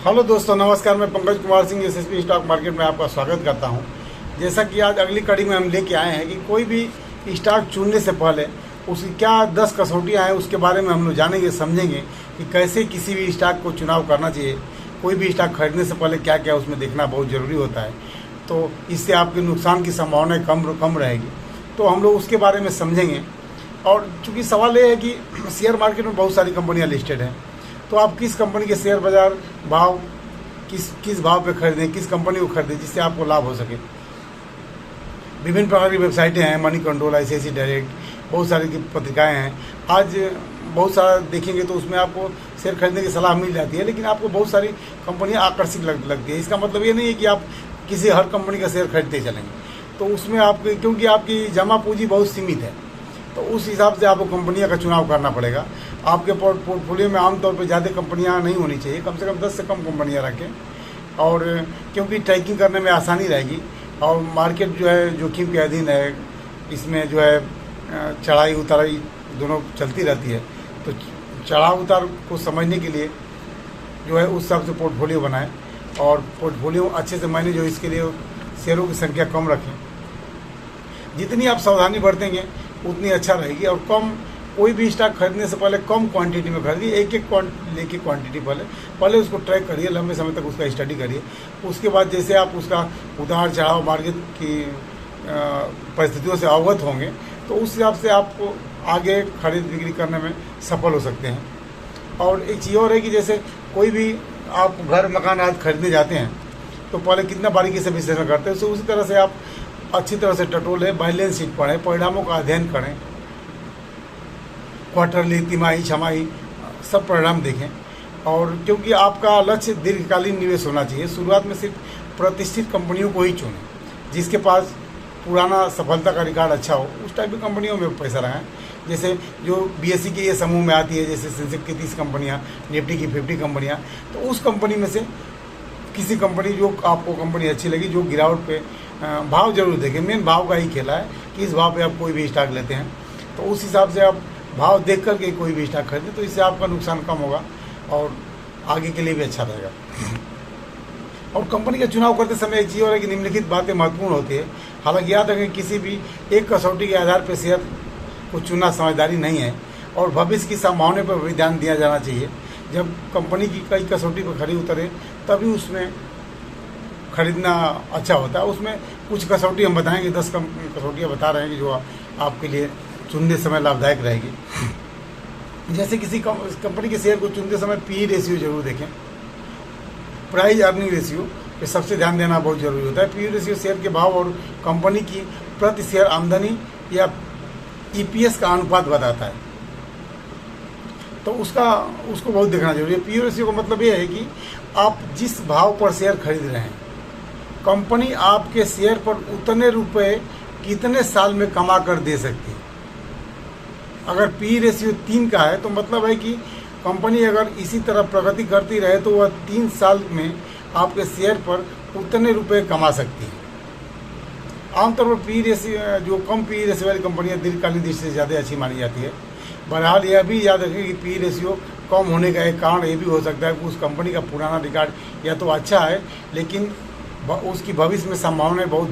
Hello दोस्तों, नमस्कार। मैं Pankaj Kumar Singh SSP stock market में आपका स्वागत करता हूं। जैसा कि आज अगली कड़ी में हम लेके आए हैं कि कोई भी स्टॉक चुनने से पहले उसकी क्या 10 कसौटियाँ हैं, उसके बारे में हम लोग जानेंगे, समझेंगे कि कैसे किसी भी स्टॉक को चुनाव करना चाहिए। कोई भी स्टॉक खरीदने से पहले क्या क्या उसमें देखना बहुत ज़रूरी होता है, तो इससे आपके नुकसान की संभावना कम रहेगी। तो हम लोग उसके बारे में समझेंगे। और चूँकि सवाल ये है कि शेयर मार्केट में बहुत सारी कंपनियाँ लिस्टेड हैं, तो आप किस कंपनी के शेयर बाजार भाव किस भाव पे खरीदें, किस कंपनी को खरीदें जिससे आपको लाभ हो सके। विभिन्न प्रकार की वेबसाइटें हैं, मनी कंट्रोल, ICICI डायरेक्ट, बहुत सारी की पत्रिकाएं हैं। आज बहुत सारा देखेंगे तो उसमें आपको शेयर खरीदने की सलाह मिल जाती है, लेकिन आपको बहुत सारी कंपनियां आकर्षित लगती है। इसका मतलब ये नहीं है कि आप किसी हर कंपनी का शेयर खरीदते चलेंगे, तो उसमें आपके क्योंकि आपकी जमा पूंजी बहुत सीमित है, तो उस हिसाब से आपको कंपनियां का चुनाव करना पड़ेगा। आपके पोर्टफोलियो में आमतौर पर ज़्यादा कंपनियां नहीं होनी चाहिए, कम से कम 10 से कम कंपनियां रखें, और क्योंकि ट्रैकिंग करने में आसानी रहेगी। और मार्केट जो है जोखिम के अधीन है, इसमें जो है चढ़ाई उताराई दोनों चलती रहती है। तो चढ़ाव उतार को समझने के लिए जो है उस हिसाब से पोर्टफोलियो बनाएं, और पोर्टफोलियो अच्छे से मैनेज हो, इसके लिए शेयरों की संख्या कम रखें। जितनी आप सावधानी बरतेंगे उतनी अच्छा रहेगी। और कोई भी स्टॉक खरीदने से पहले कम क्वांटिटी में खरीदिए, एक लेके क्वांटिटी पहले उसको ट्रैक करिए, लंबे समय तक उसका स्टडी करिए। उसके बाद जैसे आप उसका उतार चढ़ाव मार्केट की परिस्थितियों से अवगत होंगे, तो उस हिसाब से आपको आगे खरीद बिक्री करने में सफल हो सकते हैं। और एक चीज़ और है कि जैसे कोई भी आप घर मकान आदि खरीदने जाते हैं, तो पहले कितना बारीकी से विश्लेषण करते हैं, तो उसी तरह से आप अच्छी तरह से टटोलें, बैलेंस शीट पढ़ें, परिणामों का अध्ययन करें, क्वार्टरली, तिमाही, छमाही सब परिणाम देखें। और क्योंकि आपका लक्ष्य दीर्घकालीन निवेश होना चाहिए, शुरुआत में सिर्फ प्रतिष्ठित कंपनियों को ही चुनें, जिसके पास पुराना सफलता का रिकॉर्ड अच्छा हो, उस टाइप की कंपनियों में पैसा लगाएं। जैसे जो BSE के ये समूह में आती है, जैसे सेंसेक्स की 30 कंपनियाँ, निफ्टी की 50 कंपनियाँ, तो उस कंपनी में से किसी कंपनी जो आपको कंपनी अच्छी लगी, जो गिरावट पे भाव जरूर देखें। मेन भाव का ही खेला है कि इस भाव पे आप कोई भी स्टॉक लेते हैं, तो उस हिसाब से आप भाव देख करके कोई भी स्टॉक खरीदें, तो इससे आपका नुकसान कम होगा और आगे के लिए भी अच्छा रहेगा। और कंपनी का चुनाव करते समय एक चीज़ और है कि निम्नलिखित बातें महत्वपूर्ण होती है। हालांकि याद रखें, किसी भी एक कसौटी के आधार पर शेयर को चुनना समझदारी नहीं है, और भविष्य की संभावना पर भी ध्यान दिया जाना चाहिए। जब कंपनी की कई कसौटी पर खरी उतरे तभी उसमें खरीदना अच्छा होता है। उसमें कुछ कसौटी हम बताएंगे, 10 कसौटियाँ बता रहे हैं कि जो आपके लिए चुनने समय लाभदायक रहेगी। जैसे किसी कंपनी के शेयर को चुनते समय PE रेशियो जरूर देखें, प्राइस अर्निंग रेशियो पे सबसे ध्यान देना बहुत जरूरी होता है। PE रेशियो शेयर के भाव और कंपनी की प्रति शेयर आमदनी या EPS का अनुपात बताता है, तो उसको बहुत देखना जरूरी है। PE रेशियो का मतलब ये है कि आप जिस भाव पर शेयर खरीद रहे हैं, कंपनी आपके शेयर पर उतने रुपए कितने साल में कमा कर दे सकती है। अगर PE रेशियो 3 का है, तो मतलब है कि कंपनी अगर इसी तरह प्रगति करती रहे तो वह 3 साल में आपके शेयर पर उतने रुपए कमा सकती है। आमतौर पर PE रेशियो, जो कम PE रेशियो वाली कंपनियां दीर्घकालीन दृष्टि से ज़्यादा अच्छी मानी जाती है। बहरहाल यह भी याद रखें कि PE रेशियो कम होने का एक कारण ये भी हो सकता है कि उस कंपनी का पुराना रिकॉर्ड या तो अच्छा है, लेकिन उसकी भविष्य में संभावनाएं बहुत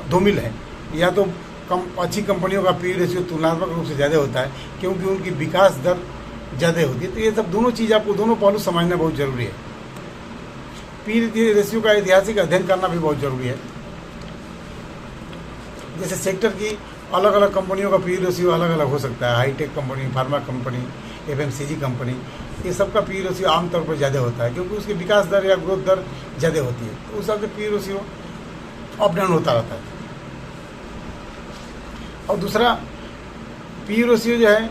धूमिल है, या तो अच्छी कंपनियों का PE रेशियो तुलनात्मक रूप से ज़्यादा होता है क्योंकि उनकी विकास दर ज़्यादा होती है। तो ये सब दोनों चीज़ आपको दोनों पहलू समझना बहुत ज़रूरी है। PE रेशियो का ऐतिहासिक अध्ययन करना भी बहुत ज़रूरी है। जैसे सेक्टर की अलग अलग कंपनियों का PE रेशियो अलग अलग हो सकता है। Hi tech company, pharma company, FMCG company, ये सब का PE रेशियो आमतौर पर ज़्यादा होता है क्योंकि उसकी विकास दर या ग्रोथ दर ज़्यादा होती है, तो उस हिसाब से PE रेशियो अप डाउन होता रहता है। और दूसरा, PE रेशियो जो है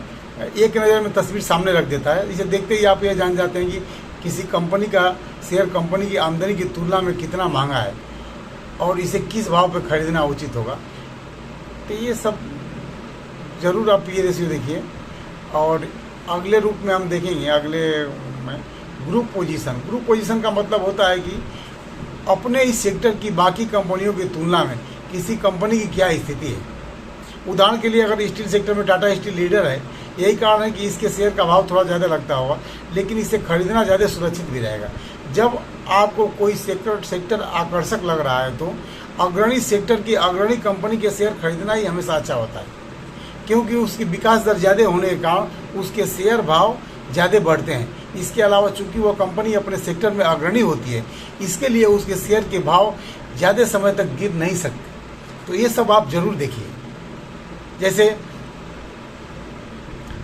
एक नज़र में तस्वीर सामने रख देता है। इसे देखते ही आप यह जान जाते हैं कि किसी कंपनी का शेयर कंपनी की आमदनी की तुलना में कितना महंगा है और इसे किस भाव पर खरीदना उचित होगा। तो ये सब ज़रूर आप PE रेशियो देखिए। और अगले रूप में हम देखेंगे, अगले में ग्रुप पोजीशन का मतलब होता है कि अपने इस सेक्टर की बाकी कंपनियों की तुलना में किसी कंपनी की क्या स्थिति है। उदाहरण के लिए, अगर स्टील सेक्टर में टाटा स्टील लीडर है यही कारण है कि इसके शेयर का भाव थोड़ा ज़्यादा लगता होगा, लेकिन इसे खरीदना ज़्यादा सुरक्षित भी रहेगा। जब आपको कोई सेक्टर आकर्षक लग रहा है तो अग्रणी सेक्टर की अग्रणी कंपनी के शेयर खरीदना ही हमेशा अच्छा होता है, क्योंकि उसकी विकास दर ज़्यादा होने के कारण उसके शेयर भाव ज़्यादा बढ़ते हैं। इसके अलावा चूंकि वह कंपनी अपने सेक्टर में अग्रणी होती है, इसके लिए उसके शेयर के भाव ज़्यादा समय तक गिर नहीं सकते। तो ये सब आप जरूर देखिए। जैसे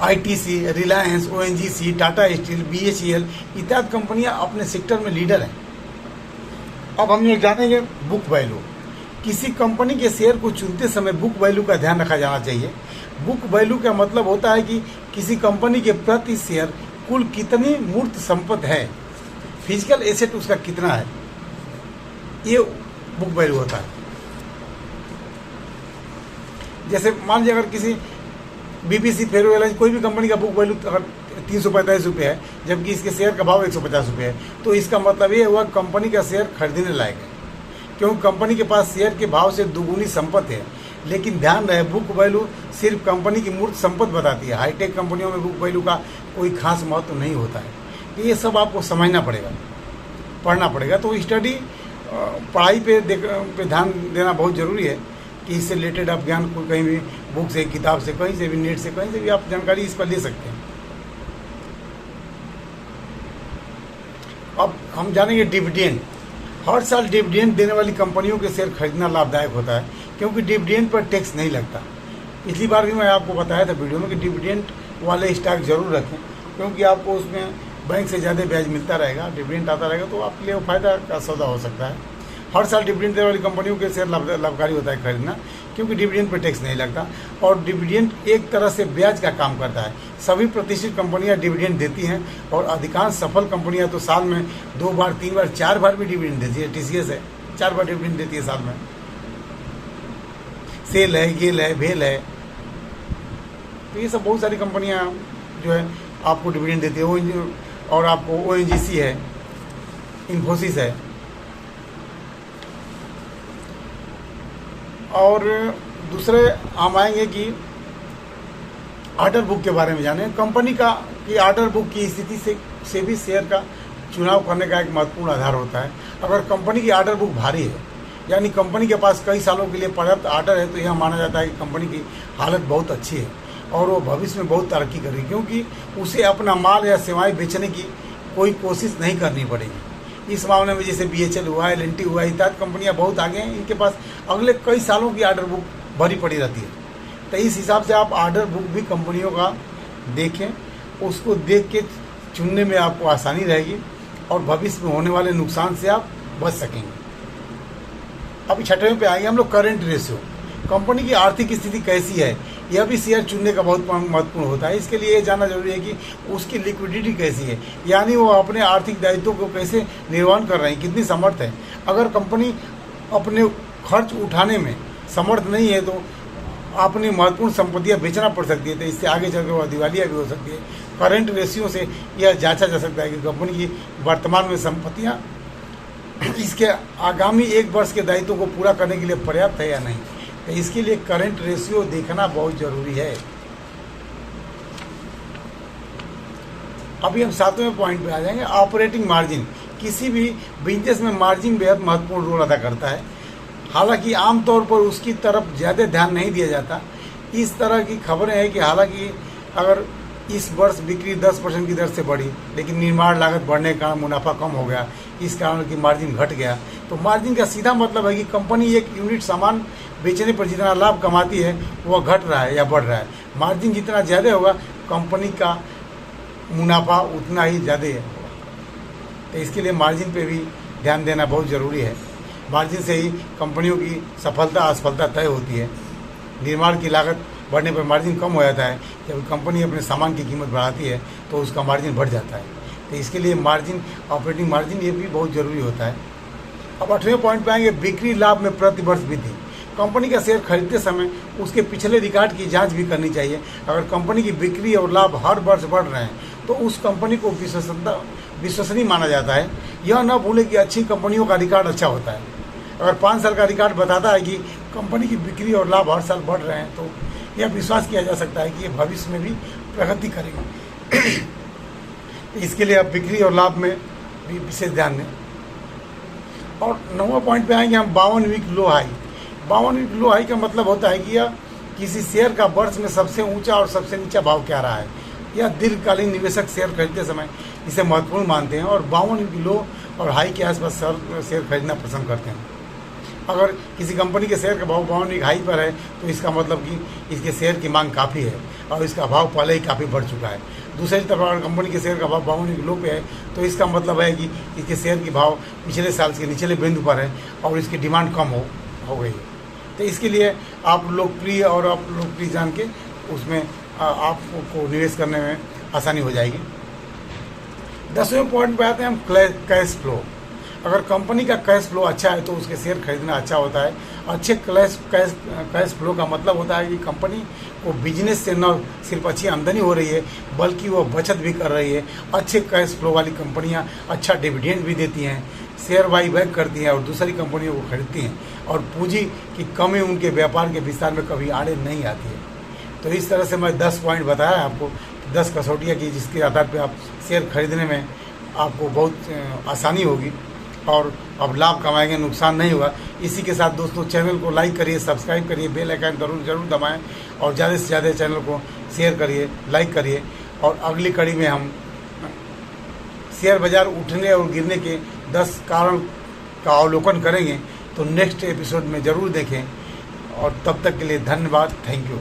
ITC, Reliance, ONGC, Tata steel, BHEL इत्यादि कंपनियां अपने सेक्टर में लीडर हैं। अब हम ये जानेंगे बुक वैल्यू। किसी कंपनी के शेयर को चुनते समय बुक वैल्यू का ध्यान रखा जाना चाहिए। बुक वैल्यू का मतलब होता है कि किसी कंपनी के प्रति शेयर कुल कितनी मूर्त संपत्ति है, फिजिकल एसेट उसका कितना है, ये बुक वैल्यू होता है। जैसे मान लीजिए अगर किसी बीपीसी, फेरो एयरलाइंस, कोई भी कंपनी का बुक वैल्यू अगर 345 रुपये है, जबकि इसके शेयर का भाव 150 रुपये है, तो इसका मतलब ये हुआ कंपनी का शेयर खरीदने लायक है, क्योंकि कंपनी के पास शेयर के भाव से दुगुनी संपत्ति है। लेकिन ध्यान रहे, बुक वैल्यू सिर्फ कंपनी की मूर्त संपत्ति बताती है। हाईटेक कंपनियों में बुक वैल्यू का कोई खास महत्व नहीं होता है। ये सब आपको समझना पड़ेगा, पढ़ना पड़ेगा। तो स्टडी, पढ़ाई पे ध्यान देना बहुत ज़रूरी है कि इससे रिलेटेड आप ज्ञान को कहीं भी बुक से, किताब से, कहीं से भी, नेट से, कहीं से भी आप जानकारी इस पर ले सकते हैं। अब हम जानेंगे डिविडेंड। हर साल डिविडेंड देने वाली कंपनियों के शेयर खरीदना लाभदायक होता है, क्योंकि डिविडेंड पर टैक्स नहीं लगता। पिछली बार भी मैं आपको बताया था वीडियो में कि डिविडेंड वाले स्टॉक जरूर रखें, क्योंकि आपको उसमें बैंक से ज़्यादा ब्याज मिलता रहेगा, डिविडेंड आता रहेगा, तो आपके लिए फायदा का सौदा हो सकता है। हर साल डिविडेंड देने वाली कंपनियों के शेयर लाभकारी होता है खरीदना, क्योंकि डिविडेंड पर टैक्स नहीं लगता और डिविडेंड एक तरह से ब्याज का काम करता है। सभी प्रतिष्ठित कंपनियां डिविडेंड देती हैं और अधिकांश सफल कंपनियां तो साल में 2 बार, 3 बार, 4 बार भी डिविडेंड देती है। टीसीएस है, 4 बार डिविडेंड देती है साल में। सेल है, गेल है, भेल है, तो ये सब बहुत सारी कंपनियां जो है आपको डिविडेंड देती है। और आपको ओएनजीसी है, इन्फोसिस है। और दूसरे हम आएंगे कि ऑर्डर बुक के बारे में जानें। कंपनी की ऑर्डर बुक की स्थिति से भी शेयर का चुनाव करने का एक महत्वपूर्ण आधार होता है। अगर कंपनी की ऑर्डर बुक भारी है, यानी कंपनी के पास कई सालों के लिए पर्याप्त ऑर्डर है, तो यह माना जाता है कि कंपनी की हालत बहुत अच्छी है और वो भविष्य में बहुत तरक्की करेगी, क्योंकि उसे अपना माल या सेवाएं बेचने की कोई कोशिश नहीं करनी पड़ेगी। इस मामले में जैसे बीएचएल हुआ, एलएनटी हुआ, इत्यादि कंपनियां बहुत आगे हैं। इनके पास अगले कई सालों की ऑर्डर बुक भरी पड़ी रहती है। तो इस हिसाब से आप ऑर्डर बुक भी कंपनियों का देखें, उसको देख के चुनने में आपको आसानी रहेगी और भविष्य में होने वाले नुकसान से आप बच सकेंगे। अब 6वें पे आएंगे हम लोग, करेंट रेशियो। कंपनी की आर्थिक स्थिति कैसी है, यह भी शेयर चुनने का बहुत महत्वपूर्ण होता है। इसके लिए ये जानना जरूरी है कि उसकी लिक्विडिटी कैसी है, यानी वो अपने आर्थिक दायित्वों को कैसे निर्वहन कर रहे हैं, कितनी समर्थ है। अगर कंपनी अपने खर्च उठाने में समर्थ नहीं है तो अपनी महत्वपूर्ण संपत्तियां बेचना पड़ सकती है, तो इससे आगे चलकर वह दिवालिया भी हो सकती है। करेंट रेशियो से यह जांचा जा सकता है कि कंपनी की वर्तमान में संपत्तियां इसके आगामी 1 वर्ष के दायित्वों को पूरा करने के लिए पर्याप्त है या नहीं। तो इसके लिए करंट रेशियो देखना बहुत जरूरी है। अभी हम 7वें पॉइंट पे आ जाएंगे, ऑपरेटिंग मार्जिन। किसी भी बिजनेस में मार्जिन बेहद महत्वपूर्ण रोल अदा करता है, हालांकि आमतौर पर उसकी तरफ ज़्यादा ध्यान नहीं दिया जाता। इस तरह की खबरें हैं कि हालांकि अगर इस वर्ष बिक्री 10% की दर से बढ़ी, लेकिन निर्माण लागत बढ़ने के कारण मुनाफा कम हो गया, इस कारण की मार्जिन घट गया। तो मार्जिन का सीधा मतलब है कि कंपनी एक यूनिट सामान बेचने पर जितना लाभ कमाती है वह घट रहा है या बढ़ रहा है। मार्जिन जितना ज़्यादा होगा, कंपनी का मुनाफा उतना ही ज़्यादा होगा। तो इसके लिए मार्जिन पे भी ध्यान देना बहुत ज़रूरी है। मार्जिन से ही कंपनियों की सफलता असफलता तय होती है। निर्माण की लागत बढ़ने पर मार्जिन कम हो जाता है, जब कंपनी अपने सामान की कीमत बढ़ाती है तो उसका मार्जिन बढ़ जाता है। तो इसके लिए मार्जिन, ऑपरेटिंग मार्जिन, ये भी बहुत ज़रूरी होता है। अब 8वें पॉइंट पे आएंगे, बिक्री लाभ में प्रति वर्ष वृद्धि। कंपनी का शेयर खरीदते समय उसके पिछले रिकॉर्ड की जांच भी करनी चाहिए। अगर कंपनी की बिक्री और लाभ हर वर्ष बढ़ रहे हैं तो उस कंपनी को विश्वसनीय माना जाता है। यह न भूलें कि अच्छी कंपनियों का रिकॉर्ड अच्छा होता है। अगर 5 साल का रिकॉर्ड बताता है कि कंपनी की बिक्री और लाभ हर साल बढ़ रहे हैं तो यह विश्वास किया जा सकता है कि ये भविष्य में भी प्रगति करेंगे। इसके लिए आप बिक्री और लाभ में भी विशेष ध्यान दें। और 9वां पॉइंट पे आएंगे हम 52 week low high. 52 week low high का मतलब होता है कि यह किसी शेयर का वर्ष में सबसे ऊंचा और सबसे नीचा भाव क्या रहा है। यह दीर्घकालीन निवेशक शेयर खरीदते समय इसे महत्वपूर्ण मानते हैं और 52 वीक लो और हाई के आसपास शेयर खरीदना पसंद करते हैं। अगर किसी कंपनी के शेयर का भाव 52 वीक हाई पर है तो इसका मतलब कि इसके शेयर की मांग काफ़ी है और इसका भाव पहले ही काफ़ी बढ़ चुका है। दूसरी तरफ अगर कंपनी के शेयर का भाव 52 वीक लो पे है तो इसका मतलब है कि इसके शेयर की भाव पिछले साल के निचले बिंदु पर है और इसकी डिमांड कम हो गई है। तो इसके लिए आप लोकप्रिय और अलोकप्रिय जान के उसमें आपको निवेश करने में आसानी हो जाएगी। 10वें पॉइंट पे आते हैं हम कैश फ्लो। अगर कंपनी का कैश फ्लो अच्छा है तो उसके शेयर खरीदना अच्छा होता है। अच्छे कैश फ्लो का मतलब होता है कि कंपनी को बिजनेस से न सिर्फ अच्छी आमदनी हो रही है बल्कि वो बचत भी कर रही है। अच्छे कैश फ्लो वाली कंपनियां अच्छा डिविडेंड भी देती हैं, शेयर बाई बैक करती हैं और दूसरी कंपनियों को खरीदती हैं और पूंजी की कमी उनके व्यापार के विस्तार में कभी आड़े नहीं आती है। तो इस तरह से मैं 10 पॉइंट बताया आपको, 10 कसौटियाँ की जिसके आधार पर आप शेयर खरीदने में आपको बहुत आसानी होगी और अब लाभ कमाएंगे, नुकसान नहीं होगा। इसी के साथ दोस्तों चैनल को लाइक करिए, सब्सक्राइब करिए, बेल आइकन जरूर दबाएं और ज़्यादा से ज़्यादा चैनल को शेयर करिए, लाइक करिए। और अगली कड़ी में हम शेयर बाज़ार उठने और गिरने के 10 कारण का अवलोकन करेंगे। तो नेक्स्ट एपिसोड में ज़रूर देखें और तब तक के लिए धन्यवाद। Thank you.